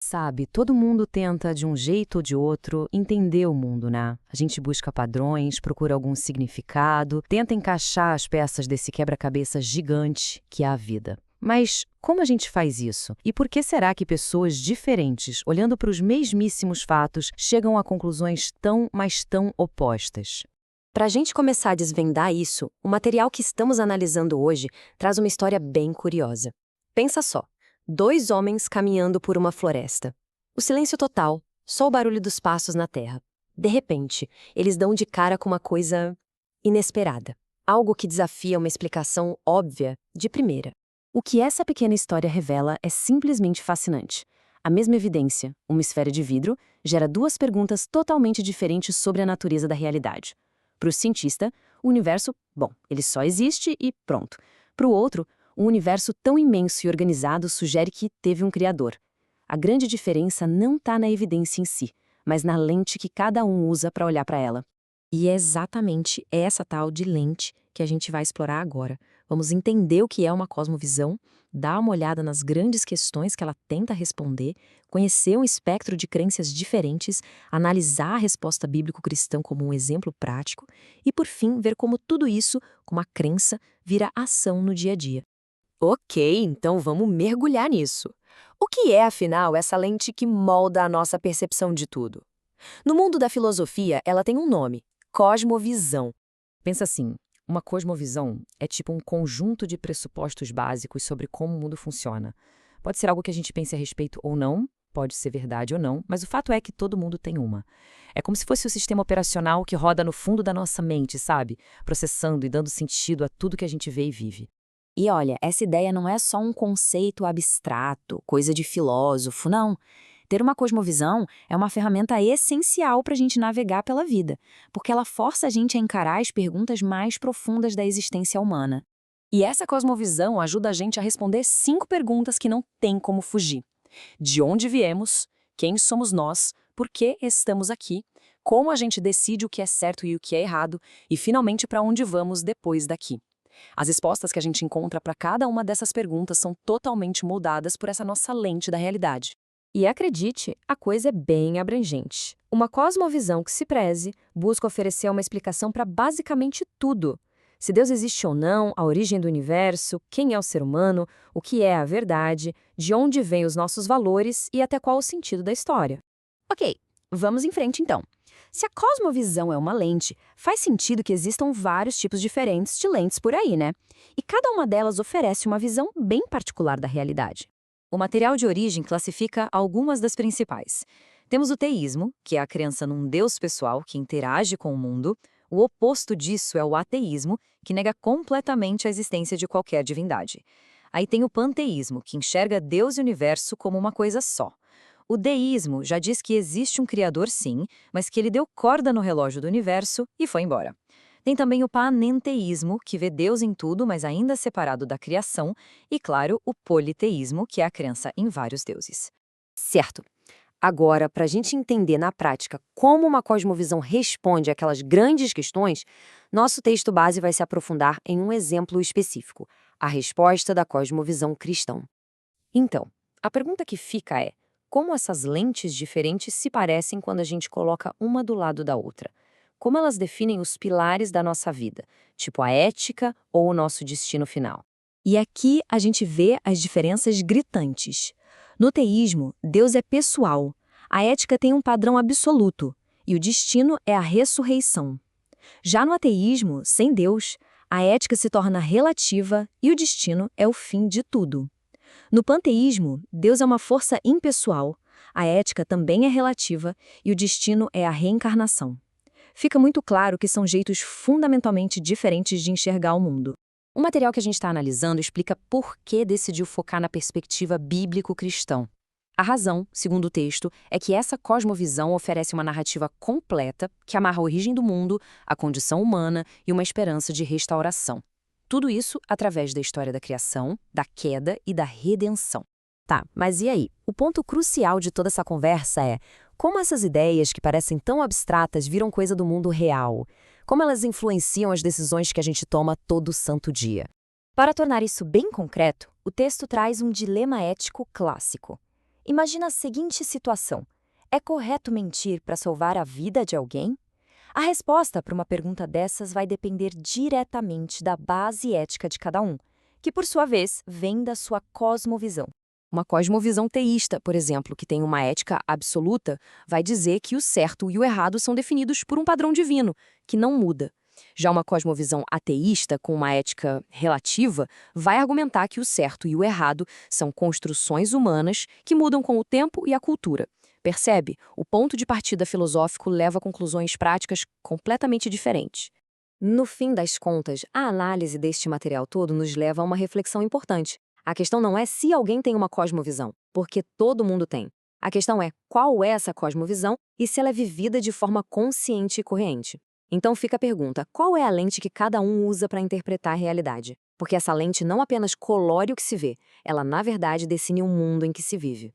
Sabe, todo mundo tenta, de um jeito ou de outro, entender o mundo, né? A gente busca padrões, procura algum significado, tenta encaixar as peças desse quebra-cabeça gigante que é a vida. Mas como a gente faz isso? E por que será que pessoas diferentes, olhando para os mesmíssimos fatos, chegam a conclusões tão, mas tão opostas? Para a gente começar a desvendar isso, o material que estamos analisando hoje traz uma história bem curiosa. Pensa só, dois homens caminhando por uma floresta. O silêncio total, só o barulho dos passos na terra. De repente, eles dão de cara com uma coisa inesperada. Algo que desafia uma explicação óbvia de primeira. O que essa pequena história revela é simplesmente fascinante. A mesma evidência, uma esfera de vidro, gera duas perguntas totalmente diferentes sobre a natureza da realidade. Para o cientista, o universo, bom, ele só existe e pronto. Para o outro, um universo tão imenso e organizado sugere que teve um criador. A grande diferença não está na evidência em si, mas na lente que cada um usa para olhar para ela. E é exatamente essa tal de lente que a gente vai explorar agora. Vamos entender o que é uma cosmovisão, dar uma olhada nas grandes questões que ela tenta responder, conhecer um espectro de crenças diferentes, analisar a resposta bíblico-cristã como um exemplo prático e, por fim, ver como tudo isso, como a crença, vira ação no dia a dia. Ok, então vamos mergulhar nisso. O que é, afinal, essa lente que molda a nossa percepção de tudo? No mundo da filosofia, ela tem um nome: cosmovisão. Pensa assim, uma cosmovisão é tipo um conjunto de pressupostos básicos sobre como o mundo funciona. Pode ser algo que a gente pense a respeito ou não, pode ser verdade ou não, mas o fato é que todo mundo tem uma. É como se fosse o sistema operacional que roda no fundo da nossa mente, sabe? Processando e dando sentido a tudo que a gente vê e vive. E olha, essa ideia não é só um conceito abstrato, coisa de filósofo, não. Ter uma cosmovisão é uma ferramenta essencial para a gente navegar pela vida, porque ela força a gente a encarar as perguntas mais profundas da existência humana. E essa cosmovisão ajuda a gente a responder 5 perguntas que não tem como fugir. De onde viemos? Quem somos nós? Por que estamos aqui? Como a gente decide o que é certo e o que é errado? E, finalmente, para onde vamos depois daqui? As respostas que a gente encontra para cada uma dessas perguntas são totalmente moldadas por essa nossa lente da realidade. E acredite, a coisa é bem abrangente. Uma cosmovisão que se preze busca oferecer uma explicação para basicamente tudo. Se Deus existe ou não, a origem do universo, quem é o ser humano, o que é a verdade, de onde vêm os nossos valores e até qual o sentido da história. Ok, vamos em frente então. Se a cosmovisão é uma lente, faz sentido que existam vários tipos diferentes de lentes por aí, né? E cada uma delas oferece uma visão bem particular da realidade. O material de origem classifica algumas das principais. Temos o teísmo, que é a crença num Deus pessoal que interage com o mundo. O oposto disso é o ateísmo, que nega completamente a existência de qualquer divindade. Aí tem o panteísmo, que enxerga Deus e o universo como uma coisa só. O deísmo já diz que existe um criador sim, mas que ele deu corda no relógio do universo e foi embora. Tem também o panenteísmo, que vê Deus em tudo, mas ainda separado da criação, e, claro, o politeísmo, que é a crença em vários deuses. Certo. Agora, para a gente entender na prática como uma cosmovisão responde àquelas grandes questões, nosso texto base vai se aprofundar em um exemplo específico, a resposta da cosmovisão cristã. Então, a pergunta que fica é: como essas lentes diferentes se parecem quando a gente coloca uma do lado da outra? Como elas definem os pilares da nossa vida, tipo a ética ou o nosso destino final? E aqui a gente vê as diferenças gritantes. No teísmo, Deus é pessoal, a ética tem um padrão absoluto, e o destino é a ressurreição. Já no ateísmo, sem Deus, a ética se torna relativa e o destino é o fim de tudo. No panteísmo, Deus é uma força impessoal, a ética também é relativa e o destino é a reencarnação. Fica muito claro que são jeitos fundamentalmente diferentes de enxergar o mundo. O material que a gente está analisando explica por que decidiu focar na perspectiva bíblico-cristã. A razão, segundo o texto, é que essa cosmovisão oferece uma narrativa completa que amarra a origem do mundo, a condição humana e uma esperança de restauração. Tudo isso através da história da criação, da queda e da redenção. Tá, mas e aí? O ponto crucial de toda essa conversa é como essas ideias que parecem tão abstratas viram coisa do mundo real? Como elas influenciam as decisões que a gente toma todo santo dia? Para tornar isso bem concreto, o texto traz um dilema ético clássico. Imagina a seguinte situação: é correto mentir para salvar a vida de alguém? A resposta para uma pergunta dessas vai depender diretamente da base ética de cada um, que, por sua vez, vem da sua cosmovisão. Uma cosmovisão teísta, por exemplo, que tem uma ética absoluta, vai dizer que o certo e o errado são definidos por um padrão divino, que não muda. Já uma cosmovisão ateísta, com uma ética relativa, vai argumentar que o certo e o errado são construções humanas que mudam com o tempo e a cultura. Percebe? O ponto de partida filosófico leva a conclusões práticas completamente diferentes. No fim das contas, a análise deste material todo nos leva a uma reflexão importante. A questão não é se alguém tem uma cosmovisão, porque todo mundo tem. A questão é qual é essa cosmovisão e se ela é vivida de forma consciente e corrente. Então fica a pergunta: qual é a lente que cada um usa para interpretar a realidade? Porque essa lente não apenas colore o que se vê, ela na verdade define o mundo em que se vive.